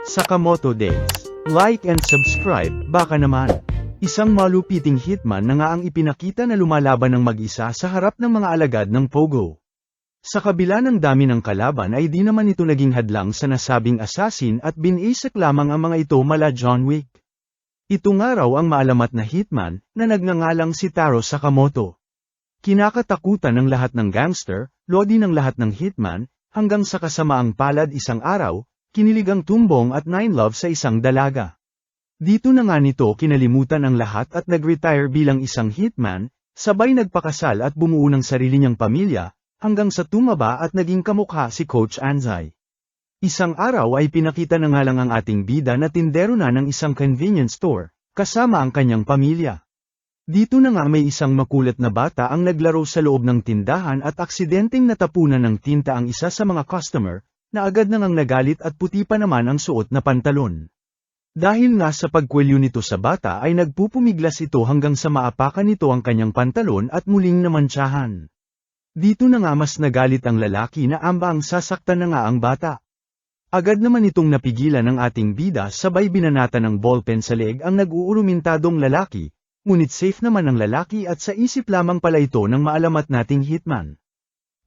Sakamoto Days. Like and subscribe, baka naman. Isang malupiting hitman na nga ang ipinakita na lumalaban ng mag-isa sa harap ng mga alagad ng Pogo. Sa kabila ng dami ng kalaban ay di naman ito naging hadlang sa nasabing assassin at binisak lamang ang mga ito mala John Wick. Ito nga raw ang maalamat na hitman na nagngangalang si Taro Sakamoto. Kinakatakutan ng lahat ng gangster, lodi ng lahat ng hitman, hanggang sa kasamaang palad isang araw, kinilig ang tumbong at 9 love sa isang dalaga. Dito na nga nito kinalimutan ang lahat at nag-retire bilang isang hitman, sabay nagpakasal at bumuo ng sarili niyang pamilya, hanggang sa tumaba at naging kamukha si Coach Anzai. Isang araw ay pinakita na nga lang ang ating bida na tindero na ng isang convenience store, kasama ang kanyang pamilya. Dito na nga may isang makulat na bata ang naglaro sa loob ng tindahan at aksidenteng natapunan ng tinta ang isa sa mga customer, na agad nang nagalit at puti pa naman ang suot na pantalon. Dahil nga sa pagkwelyo nito sa bata ay nagpupumiglas ito hanggang sa maapakan nito ang kanyang pantalon at muling namantsahan. Dito na nga mas nagalit ang lalaki na ambang sasaktan na nga ang bata. Agad naman itong napigilan ng ating bida sabay binanata ng ballpen sa leg ang nag-uurumintadong lalaki, ngunit safe naman ang lalaki at sa isip lamang pala ito ng maalamat nating hitman.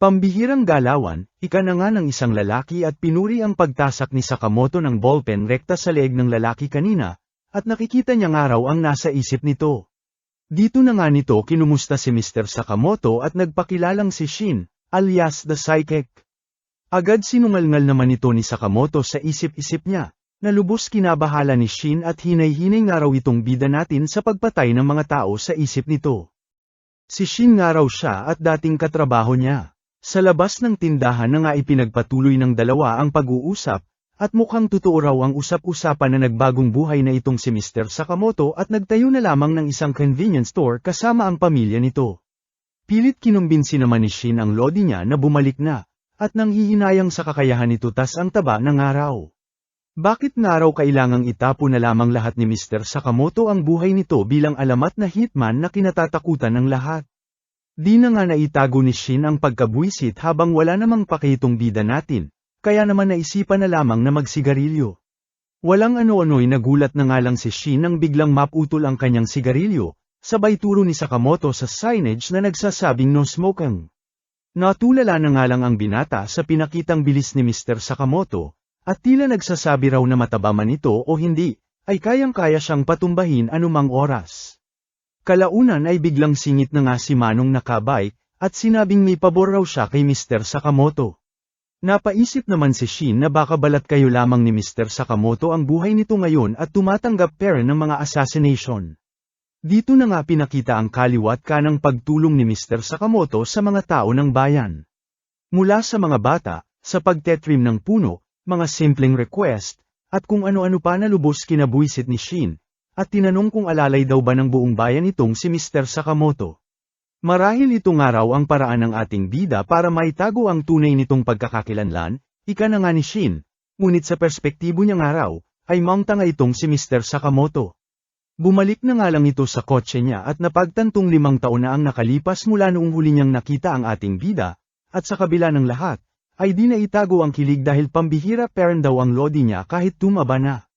Pambihirang galawan, ika na nga ng isang lalaki at pinuri ang pagtasak ni Sakamoto ng ballpen rekta sa leeg ng lalaki kanina, at nakikita niya nga raw ang nasa isip nito. Dito na nga nito kinumusta si Mr. Sakamoto at nagpakilalang si Shin, alias The Psychic. Agad sinungalngal naman ito ni Sakamoto sa isip-isip niya, na lubos kinabahala ni Shin at hinay-hinay nga raw itong bida natin sa pagpatay ng mga tao sa isip nito. Si Shin nga raw siya at dating katrabaho niya. Sa labas ng tindahan na nga ipinagpatuloy ng dalawa ang pag-uusap, at mukhang totoo raw ang usap-usapan na nagbagong buhay na itong si Mr. Sakamoto at nagtayo na lamang ng isang convenience store kasama ang pamilya nito. Pilit kinumbinsi naman ni Shin ang lodi niya na bumalik na, at nang hihinayang sa kakayahan nito tas ang taba ng araw. Bakit nga raw kailangang itapo na lamang lahat ni Mr. Sakamoto ang buhay nito bilang alamat na hitman na kinatatakutan ng lahat? Di na nga naitago ni Shin ang pagkabwisit habang wala namang pakitong bida natin, kaya naman naisipan na lamang na magsigarilyo. Walang ano-ano'y nagulat na nga lang si Shin nang biglang maputol ang kanyang sigarilyo, sabay turo ni Sakamoto sa signage na nagsasabing no smoking. Natulala na nga lang ang binata sa pinakitang bilis ni Mr. Sakamoto, at tila nagsasabi raw na mataba man ito o hindi, ay kayang-kaya siyang patumbahin anumang oras. Kalaunan ay biglang singit na nga si Manong nakabike, at sinabing may pabor raw siya kay Mr. Sakamoto. Napaisip naman si Shin na baka balat kayo lamang ni Mr. Sakamoto ang buhay nito ngayon at tumatanggap pera ng mga assassination. Dito na nga pinakita ang kaliwat kanang pagtulong ni Mr. Sakamoto sa mga tao ng bayan. Mula sa mga bata, sa pagtetrim ng puno, mga simpleng request, at kung ano-ano pa na lubos kinabuisit ni Shin, at tinanong kung alalay daw ba ng buong bayan itong si Mr. Sakamoto. Marahil ito nga raw ang paraan ng ating bida para maitago ang tunay nitong pagkakakilanlan, ika na nga ni Shin, ngunit sa perspektibo niya nga raw, ay mangtanga itong si Mr. Sakamoto. Bumalik na nga lang ito sa kotse niya at napagtantong 5 taon na ang nakalipas mula noong huli niyang nakita ang ating bida, at sa kabila ng lahat, ay di na itago ang kilig dahil pambihira parent daw ang lodi niya kahit tumaba na.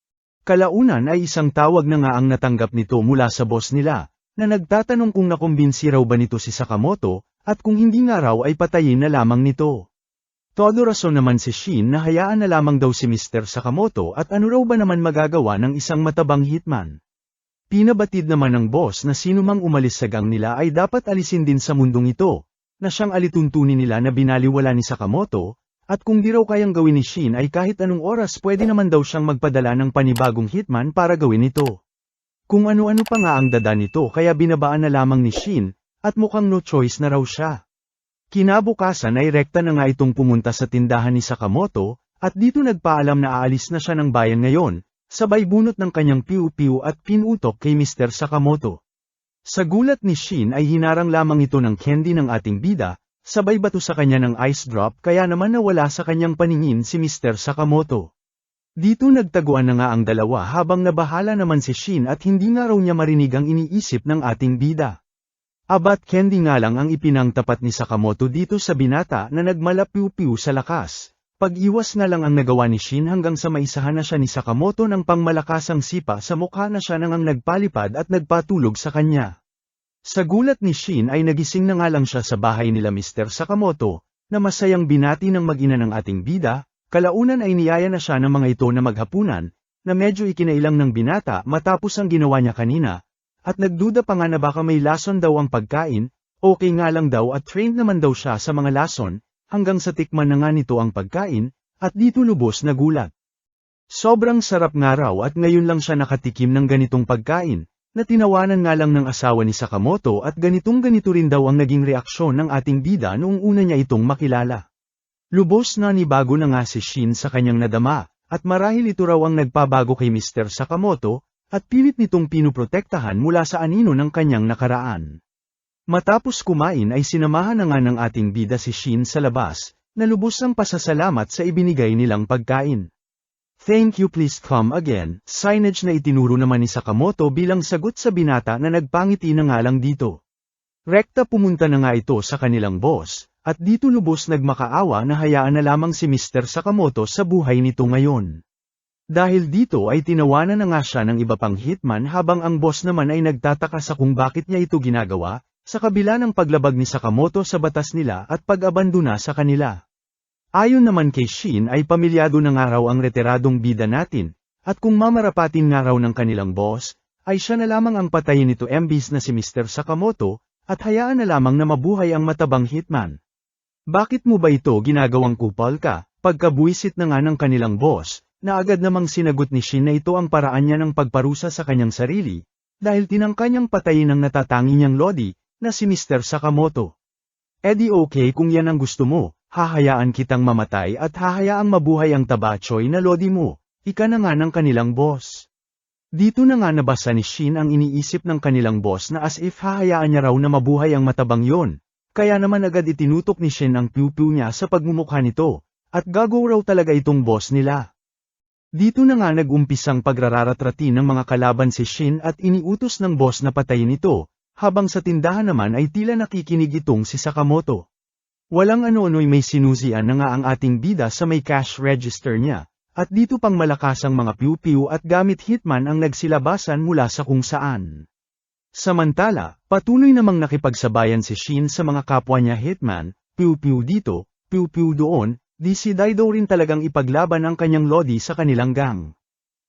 Kalaunan ay isang tawag na nga ang natanggap nito mula sa boss nila, na nagtatanong kung nakumbinsi raw ba nito si Sakamoto, at kung hindi nga raw ay patayin na lamang nito. Todo rason naman si Shin na hayaan na lamang daw si Mr. Sakamoto at ano raw ba naman magagawa ng isang matabang hitman. Pinabatid naman ng boss na sino mang umalis sa gang nila ay dapat alisin din sa mundong ito, na siyang alituntunin nila na binaliwala ni Sakamoto, at kung di raw kayang gawin ni Shin ay kahit anong oras pwede naman daw siyang magpadala ng panibagong hitman para gawin ito. Kung ano-ano pa nga ang dada nito kaya binabaan na lamang ni Shin, at mukhang no choice na raw siya. Kinabukasan ay rekta na nga itong pumunta sa tindahan ni Sakamoto, at dito nagpaalam na aalis na siya ng bayan ngayon, sabay bunot ng kanyang piu-piu at pinutok kay Mr. Sakamoto. Sa gulat ni Shin ay hinarang lamang ito ng candy ng ating bida, sabay bato sa kanya ng ice drop kaya naman nawala sa kanyang paningin si Mr. Sakamoto. Dito nagtaguan na nga ang dalawa habang nabahala naman si Shin at hindi nga raw niya marinig ang iniisip ng ating bida. Abat candy nga lang ang ipinangtapat ni Sakamoto dito sa binata na nagmalapiw-piw sa lakas, Pag-iwas nga lang ang nagawa ni Shin hanggang sa maisahan na siya ni Sakamoto ng pangmalakasang sipa sa mukha na siya nang nagpalipad at nagpatulog sa kanya. Sa gulat ni Shin ay nagising na nga lang siya sa bahay nila Mr. Sakamoto, na masayang binati ng mag-ina ng ating bida, kalaunan ay niyaya na siya ng mga ito na maghapunan, na medyo ikinailang ng binata matapos ang ginawa niya kanina, at nagduda pa nga na baka may lason daw ang pagkain, okay nga lang daw at trained naman daw siya sa mga lason, hanggang sa tikman na nga nito ang pagkain, at dito lubos na gulat. Sobrang sarap nga raw at ngayon lang siya nakatikim ng ganitong pagkain, na tinawanan nga lang ng asawa ni Sakamoto at ganitong-ganito rin daw ang naging reaksyon ng ating bida noong una niya itong makilala. Lubos na nibago na nga si Shin sa kanyang nadama, at marahil ito raw ang nagpabago kay Mr. Sakamoto, at pilit nitong pinuprotektahan mula sa anino ng kanyang nakaraan. Matapos kumain ay sinamahan na nga ng ating bida si Shin sa labas, na lubos ang pasasalamat sa ibinigay nilang pagkain. Thank you, please come again, signage na itinuro naman ni Sakamoto bilang sagot sa binata na nagpangiti na nga lang dito. Rekta pumunta na nga ito sa kanilang boss, at dito lubos nagmakaawa na hayaan na lamang si Mr. Sakamoto sa buhay nito ngayon. Dahil dito ay tinawanan na nga siya ng iba pang hitman habang ang boss naman ay nagtataka sa kung bakit niya ito ginagawa, sa kabila ng paglabag ni Sakamoto sa batas nila at pag-abandona sa kanila. Ayon naman kay Shin ay pamilyado na nga raw ang retiradong bida natin, at kung mamarapatin nga raw ng kanilang boss, ay siya na lamang ang patayin nito imbis na si Mr. Sakamoto, at hayaan na lamang na mabuhay ang matabang hitman. Bakit mo ba ito ginagawang kupal ka? Pagkabuisit na nga ng kanilang boss, na agad namang sinagot ni Shin na ito ang paraan niya ng pagparusa sa kanyang sarili, dahil tinangka niyang patayin ang natatangi niyang lodi, na si Mr. Sakamoto. Di okay kung yan ang gusto mo, hahayaan kitang mamatay at hahayaang mabuhay ang tabachoy na lodi mo, ika na nga ng kanilang boss. Dito na nga nabasa ni Shin ang iniisip ng kanilang boss na as if hahayaan niya raw na mabuhay ang matabang yon, kaya naman agad itinutok ni Shin ang piu-piu niya sa pagmumukha nito, at gago raw talaga itong boss nila. Dito na nga nag-umpisang pagrararatratin ng mga kalaban si Shin at iniutos ng boss na patayin ito, habang sa tindahan naman ay tila nakikinig itong si Sakamoto. Walang ano-ano'y may sinusian na nga ang ating bida sa may cash register niya, at dito pang malakasang mga piu-piu at gamit hitman ang nagsilabasan mula sa kung saan. Samantala, patuloy namang nakipagsabayan si Shin sa mga kapwa niya hitman, piu-piu dito, piu-piu doon, di si Daido rin talagang ipaglaban ang kanyang lodi sa kanilang gang.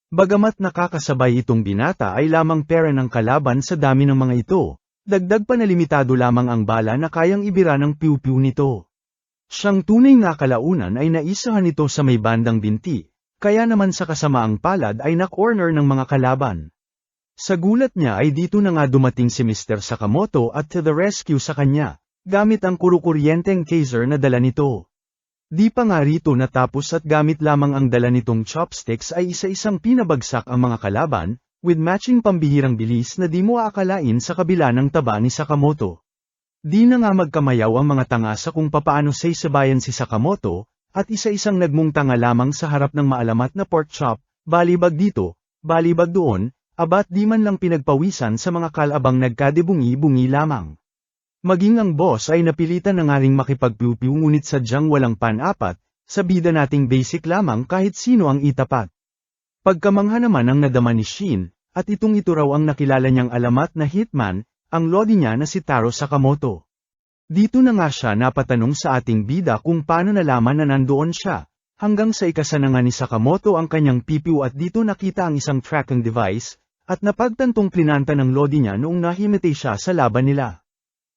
Bagamat nakakasabay itong binata ay lamang pera ng kalaban sa dami ng mga ito, dagdag pa na limitado lamang ang bala na kayang ibira ng piu-piu nito. Siyang tunay na kalaunan ay naisahan nito sa may bandang binti, kaya naman sa kasamaang palad ay na-corner ng mga kalaban. Sa gulat niya ay dito na nga dumating si Mr. Sakamoto at to the rescue sa kanya, gamit ang kurukuryenteng taser na dala nito. Di pa nga rito natapos at gamit lamang ang dala nitong chopsticks ay isa-isang pinabagsak ang mga kalaban, with matching pambihirang bilis na di mo aakalain sa kabila ng taba ni Sakamoto. Di na nga magkamayaw ang mga tanga sa kung papaano saysabayan si Sakamoto, at isa-isang nagmungtanga lamang sa harap ng maalamat na pork chop, balibag dito, balibag doon, abat di man lang pinagpawisan sa mga kalabang nagkadebungi-bungi lamang. Maging ang boss ay napilitan na nga ring makipagpiu-piu ngunit sadyang walang pan-apat, sa bida nating basic lamang kahit sino ang itapat. Pagkamangha naman ang nadama ni Shin, at itong ito raw ang nakilala niyang alamat na hitman, ang lodi niya na si Taro Sakamoto. Dito na nga siya napatanong sa ating bida kung paano nalaman na nandoon siya, hanggang sa ikasa na nga ni Sakamoto ang kanyang pipiu at dito nakita ang isang tracking device, at napagtantong plinanta ng lodi niya noong nahimatay siya sa laban nila.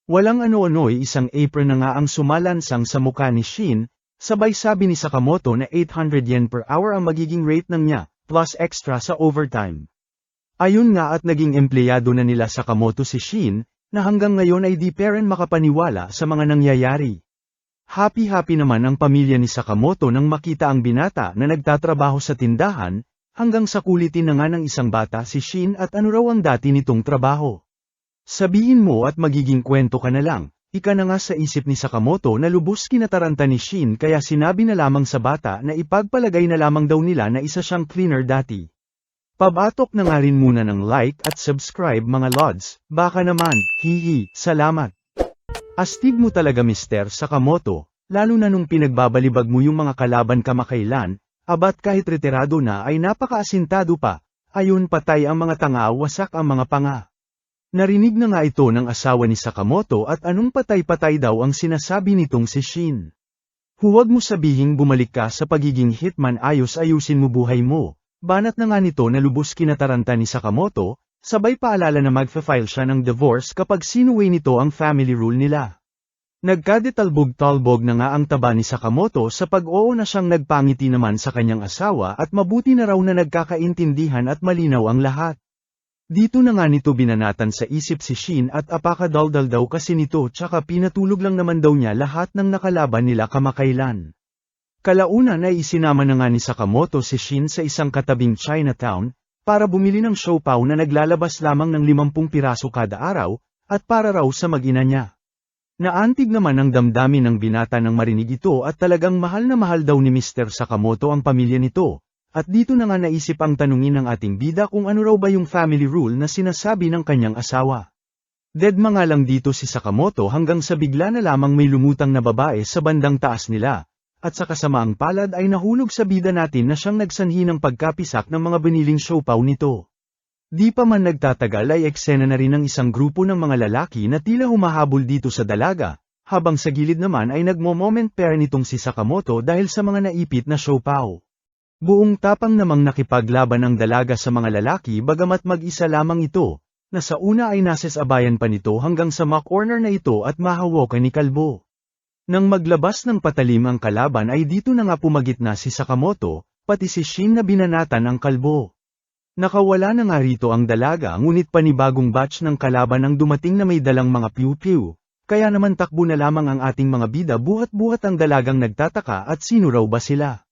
Walang ano-ano'y isang apron na nga ang sumalansang sa mukha ni Shin, sabay sabi ni Sakamoto na 800 yen per hour ang magiging rate ng niya, plus extra sa overtime. Ayun nga at naging empleyado na nila Sakamoto si Shin, na hanggang ngayon ay di pa rin makapaniwala sa mga nangyayari. Happy-happy naman ang pamilya ni Sakamoto nang makita ang binata na nagtatrabaho sa tindahan, hanggang sa kulitin na nga ng isang bata si Shin at ano raw ang dati nitong trabaho. Sabihin mo at magiging kwento ka na lang, ika na nga sa isip ni Sakamoto na lubos kinataranta ni Shin kaya sinabi na lamang sa bata na ipagpalagay na lamang daw nila na isa siyang cleaner dati. Pabatok na nga rin muna ng like at subscribe mga lods, baka naman, hihi, salamat. Astig mo talaga Mr. Sakamoto, lalo na nung pinagbabalibag mo yung mga kalaban kamakailan, abat kahit retirado na ay napakaasintado pa, ayun patay ang mga tanga wasak ang mga panga. Narinig na nga ito ng asawa ni Sakamoto at anong patay-patay daw ang sinasabi nitong si Shin. Huwag mo sabihing bumalik ka sa pagiging hitman ayos-ayusin mo buhay mo, banat na nga nito na lubos kinataranta ni Sakamoto, sabay paalala na magfa-file siya ng divorce kapag sinuway nito ang family rule nila. Nagkadetalbog-talbog na nga ang taba ni Sakamoto sa pag-oo na siyang nagpangiti naman sa kanyang asawa at mabuti na raw na nagkakaintindihan at malinaw ang lahat. Dito na nga nito binanatan sa isip si Shin at apakadaldal daw kasi nito tsaka pinatulog lang naman daw niya lahat ng nakalaban nila kamakailan. Kalaunan ay isinama na nga ni Sakamoto si Shin sa isang katabing Chinatown, para bumili ng siopaw na naglalabas lamang ng 50 piraso kada araw, at para raw sa mag-ina niya. Naantig naman ang damdamin ng binata nang marinig ito at talagang mahal na mahal daw ni Mr. Sakamoto ang pamilya nito. At dito na nga naisip ang tanungin ng ating bida kung ano raw ba yung family rule na sinasabi ng kanyang asawa. Deadma nga lang dito si Sakamoto hanggang sa bigla na lamang may lumutang na babae sa bandang taas nila, at sa kasamaang palad ay nahulog sa bida natin na siyang nagsanhi ng pagkapisak ng mga biniling siopaw nito. Di pa man nagtatagal ay eksena na rin ng isang grupo ng mga lalaki na tila humahabol dito sa dalaga, habang sa gilid naman ay nagmo-moment pair nitong si Sakamoto dahil sa mga naipit na siopaw. Buong tapang namang nakipaglaban ang dalaga sa mga lalaki bagamat mag-isa lamang ito, na sa una ay nasasabayan pa nito hanggang sa corner na ito at mahawakan ni Kalbo. Nang maglabas ng patalim ang kalaban ay dito na nga pumagitna si Sakamoto, pati si Shin na binanatan ang Kalbo. Nakawala na nga rito ang dalaga ngunit panibagong batch ng kalaban ang dumating na may dalang mga piu-piu, kaya naman takbo na lamang ang ating mga bida buhat-buhat ang dalagang nagtataka at sino raw ba sila.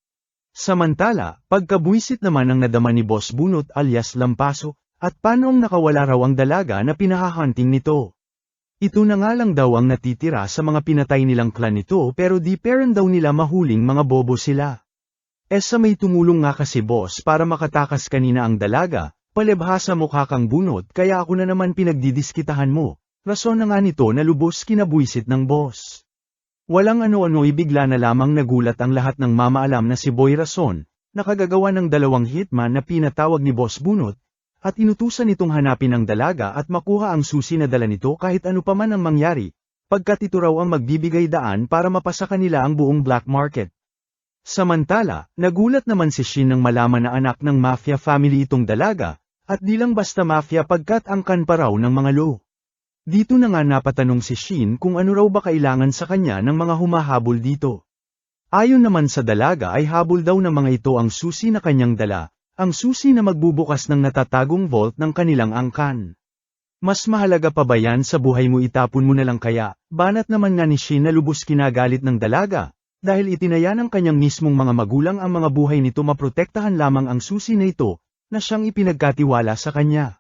Samantala, pagkabuisit naman ang nadama ni Boss Bunot alias Lampaso, at paanoong nakawala raw ang dalaga na pinahahunting nito. Ito na nga lang daw ang natitira sa mga pinatay nilang clan nito pero di peren daw nila mahuling mga bobo sila. Sa may tumulong nga kasi boss para makatakas kanina ang dalaga, palibhasa mukha kang bunot kaya ako na naman pinagdidiskitahan mo, rason na nga nito na lubos kinabuisit ng boss. Walang ano-ano ibigla na lamang nagulat ang lahat ng mamaalam na si Boy Rason, nakagagawa ng 2 hitman na pinatawag ni Boss Bunot, at inutusan nitong hanapin ang dalaga at makuha ang susi na dala nito kahit ano pa man ang mangyari, pagkat ito raw ang magbibigay daan para mapasa kanila ang buong black market. Samantala, nagulat naman si Shin nang malaman na anak ng mafia family itong dalaga, at di lang basta mafia pagkat angkan pa raw ng mga lo. Dito na nga napatanong si Shin kung ano raw ba kailangan sa kanya ng mga humahabol dito. Ayon naman sa dalaga ay habol daw ng mga ito ang susi na kanyang dala, ang susi na magbubukas ng natatagong vault ng kanilang angkan. Mas mahalaga pa ba yan sa buhay mo itapon mo na lang kaya, banat naman nga ni Shin na lubos kinagalit ng dalaga, dahil itinaya ng kanyang mismong mga magulang ang mga buhay nito maprotektahan lamang ang susi na ito, na siyang ipinagkatiwala sa kanya.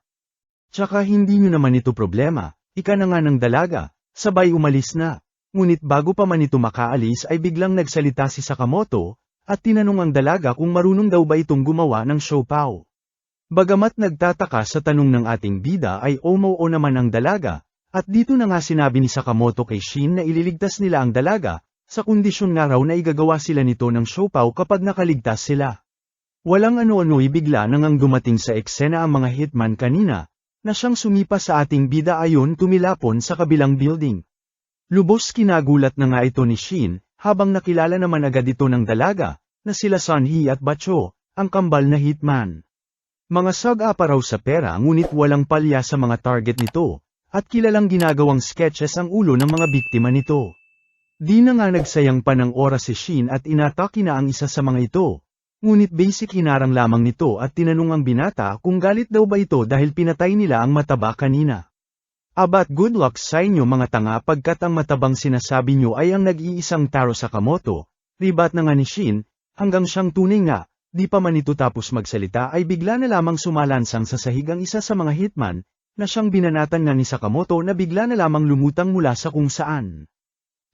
Tsaka hindi nyo naman ito problema. Ika na nga ng dalaga, sabay umalis na. Ngunit bago pa man ito makaalis ay biglang nagsalita si Sakamoto, at tinanong ang dalaga kung marunong daw ba itong gumawa ng siopaw. Bagamat nagtataka sa tanong ng ating bida ay oo naman ang dalaga, at dito na nga sinabi ni Sakamoto kay Shin na ililigtas nila ang dalaga, sa kondisyon nga raw na igagawa sila nito ng siopaw kapag nakaligtas sila. Walang ano-ano ibigla nang ang dumating sa eksena ang mga hitman kanina, na siyang sumipa sa ating bida ayon tumilapon sa kabilang building. Lubos kinagulat na nga ito ni Shin, habang nakilala naman agad ito ng dalaga, na sila Sunhee at Bacho, ang kambal na hitman. Mga sag-apa raw sa pera ngunit walang palya sa mga target nito, at kilalang ginagawang sketches ang ulo ng mga biktima nito. Di na nga nagsayang pa ng oras si Shin at inatake na ang isa sa mga ito. Ngunit basic hinarang lamang nito at tinanong ang binata kung galit daw ba ito dahil pinatay nila ang mataba kanina. Abat good luck sa inyo mga tanga pagkat ang matabang sinasabi nyo ay ang nag-iisang Taro Sakamoto, ribat na nga ni Shin, hanggang siyang tunay nga, di pa man ito tapos magsalita ay bigla na lamang sumalansang sa sahig ang isa sa mga hitman, na siyang binanatan nga ni Sakamoto na bigla na lamang lumutang mula sa kung saan.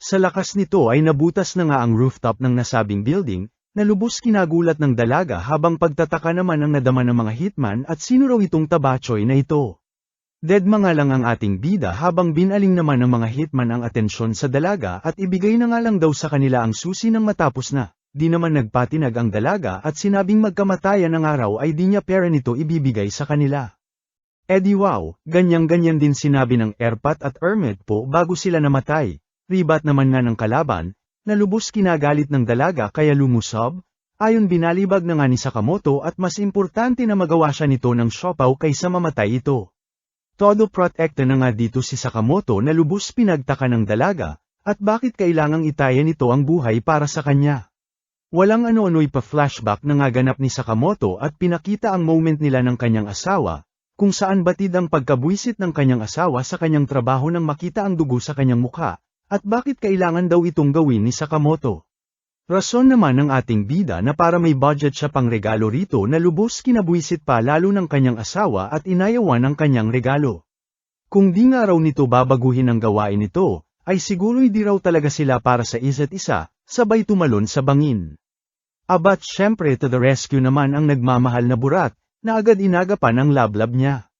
Sa lakas nito ay nabutas na nga ang rooftop ng nasabing building, na lubos kinagulat ng dalaga habang pagtataka naman ang nadama ng mga hitman at sino raw itong tabachoy na ito. Deadma nga lang ang ating bida habang binaling naman ng mga hitman ang atensyon sa dalaga at ibigay na nga lang daw sa kanila ang susi nang matapos na. Di naman nagpatinag ang dalaga at sinabing magkamatayan ng araw ay di niya pera nito ibibigay sa kanila. Di wow, ganyan-ganyan din sinabi ng Erpat at Ermet po bago sila namatay. Ribat naman nga ng kalaban, na lubos kinagalit ng dalaga kaya lumusob. Ayon binalibag na nga ni Sakamoto at mas importante na magawa siya nito ng siopaw kaysa mamatay ito. Todo protekta na nga dito si Sakamoto na lubos pinagtaka ng dalaga, at bakit kailangang itaya nito ang buhay para sa kanya. Walang ano-ano'y pa-flashback na nga ganap ni Sakamoto at pinakita ang moment nila ng kanyang asawa, kung saan batid ang pagkabwisit ng kanyang asawa sa kanyang trabaho nang makita ang dugo sa kanyang mukha, at bakit kailangan daw itong gawin ni Sakamoto. Rason naman ng ating bida na para may budget siya pang regalo rito na lubos kinabwisit pa lalo ng kanyang asawa at inayawan ang kanyang regalo. Kung di nga raw nito babaguhin ang gawain nito, ay siguro'y di raw talaga sila para sa isa't isa, sabay tumalon sa bangin. Abat syempre to the rescue naman ang nagmamahal na burat, na agad inagapan ang lablab niya.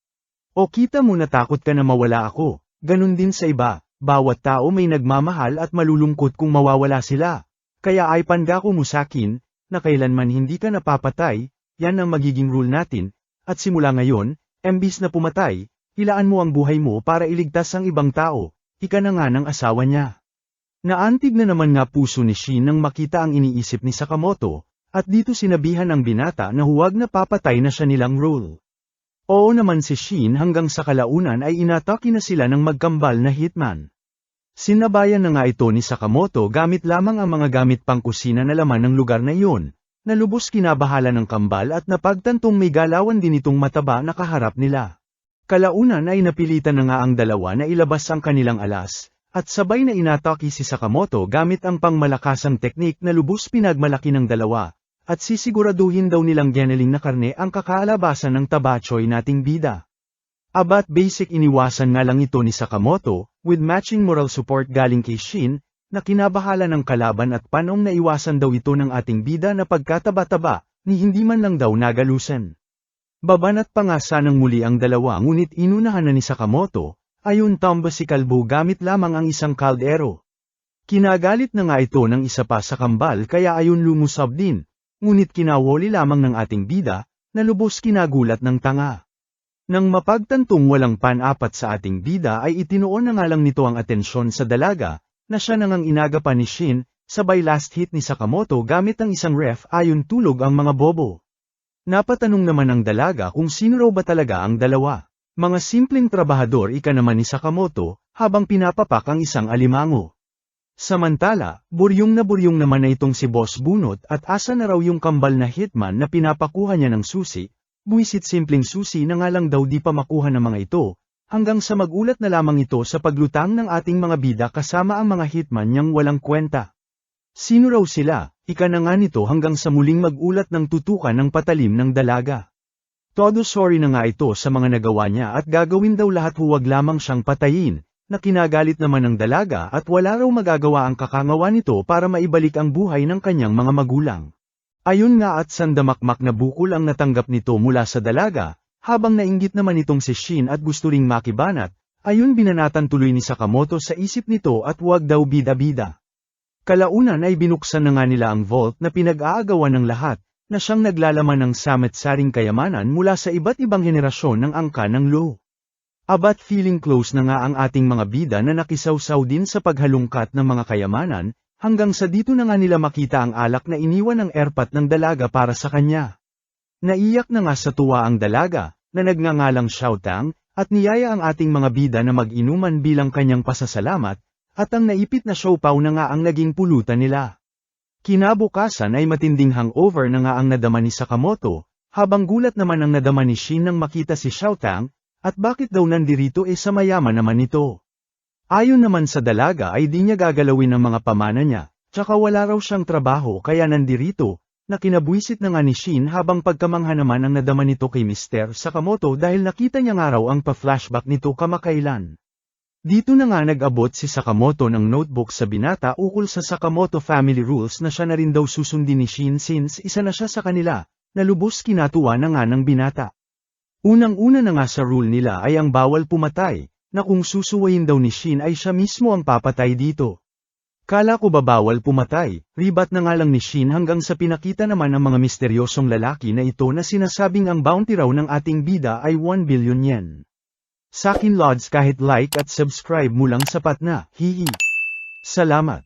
O kita mo natakot ka na mawala ako, ganun din sa iba, bawat tao may nagmamahal at malulungkot kung mawawala sila. Kaya ay pangako mo sakin, na kailanman hindi ka napapatay, yan ang magiging rule natin, at simula ngayon, imbis na pumatay, ilaan mo ang buhay mo para iligtas ang ibang tao, ika na nga ng asawa niya. Naantig na naman nga puso ni Shin nang makita ang iniisip ni Sakamoto, at dito sinabihan ang binata na huwag na papatay na siya nilang rule. Oo naman si Shin hanggang sa kalaunan ay inatake na sila ng magkambal na hitman. Sinabayan na nga ito ni Sakamoto gamit lamang ang mga gamit pangkusina na laman ng lugar na iyon, na lubos kinabahala ng kambal at napagtantong may galawan din itong mataba na kaharap nila. Kalaunan ay napilitan na nga ang dalawa na ilabas ang kanilang alas, at sabay na inatake si Sakamoto gamit ang pangmalakasang teknik na lubos pinagmalaki ng dalawa, at sisiguraduhin daw nilang geneling na karne ang kakaalabasan ng tabachoy nating bida. Abat basic iniwasan nga lang ito ni Sakamoto, with matching moral support galing kay Shin, na kinabahala ng kalaban at panong naiwasan daw ito ng ating bida na pagkataba-taba, ni hindi man lang daw nagalusan. Babanat pa nga sanang muli ang dalawa ngunit inunahan na ni Sakamoto, ayon tamba si Kalbo gamit lamang ang isang kaldero. Kinagalit na nga ito ng isa pa sa kambal kaya ayon lumusab din. Ngunit kinawoli lamang ng ating bida, na lubos kinagulat ng tanga. Nang mapagtantong walang pan-apat sa ating bida ay itinuon na nga lang nito ang atensyon sa dalaga, na siya nang inagapan ni Shin, sabay last hit ni Sakamoto gamit ang isang ref ayon tulog ang mga bobo. Napatanong naman ang dalaga kung sino raw ba talaga ang dalawa. Mga simpleng trabahador ika naman ni Sakamoto, habang pinapapak ang isang alimango. Samantala, buryong naman na itong si Boss Bunot at asa na raw yung kambal na hitman na pinapakuha niya ng susi, buwisit simpleng susi na nga lang daw di pa makuha ng mga ito, hanggang sa magulat na lamang ito sa paglutang ng ating mga bida kasama ang mga hitman niyang walang kwenta. Sino raw sila, ika na nga nito hanggang sa muling magulat ng tutukan ng patalim ng dalaga. Todo sorry na nga ito sa mga nagawa niya at gagawin daw lahat huwag lamang siyang patayin. Na kinagalit naman ng dalaga at wala raw magagawa ang kakangawa nito para maibalik ang buhay ng kanyang mga magulang. Ayun nga at sandamakmak na bukol ang natanggap nito mula sa dalaga, habang nainggit naman itong si Shin at gusto ring makibanat, ayun binanatan tuloy ni Sakamoto sa isip nito at huwag daw bida-bida. Kalaunan ay binuksan na nga nila ang vault na pinag-aagawan ng lahat, na siyang naglalaman ng samet-saring kayamanan mula sa iba't ibang henerasyon ng angka ng Lo. Abat feeling close na nga ang ating mga bida na nakisawsaw din sa paghalungkat ng mga kayamanan, hanggang sa dito na nga nila makita ang alak na iniwan ng Erpat ng dalaga para sa kanya. Naiyak na nga sa tuwa ang dalaga, na nagngangalang Xiaotang, at niyaya ang ating mga bida na mag-inuman bilang kanyang pasasalamat, at ang naipit na siopaw na nga ang naging pulutan nila. Kinabukasan ay matinding hangover na nga ang nadama ni Sakamoto, habang gulat naman ang nadama ni Shin nang makita si Xiaotang, at bakit daw nandirito sa mayaman naman ito? Ayon naman sa dalaga ay di niya gagalawin ang mga pamana niya, tsaka wala raw siyang trabaho kaya nandirito, na kinabwisit na nga ni Shin habang pagkamangha naman ang nadama nito kay Mr. Sakamoto dahil nakita niya nga raw ang pa-flashback nito kamakailan. Dito na nga nag-abot si Sakamoto ng notebook sa binata ukol sa Sakamoto family rules na siya na rin daw susundin ni Shin since isa na siya sa kanila, na lubos kinatuwa na nga ng binata. Unang-una na nga sa rule nila ay ang bawal pumatay, na kung susuwayin daw ni Shin ay siya mismo ang papatay dito. Kala ko ba bawal pumatay, ribat na nga lang ni Shin hanggang sa pinakita naman ng mga misteryosong lalaki na ito na sinasabing ang bounty raw ng ating bida ay 1 billion yen. Sakin Lods kahit like at subscribe mo lang sapat na, hihi. Salamat.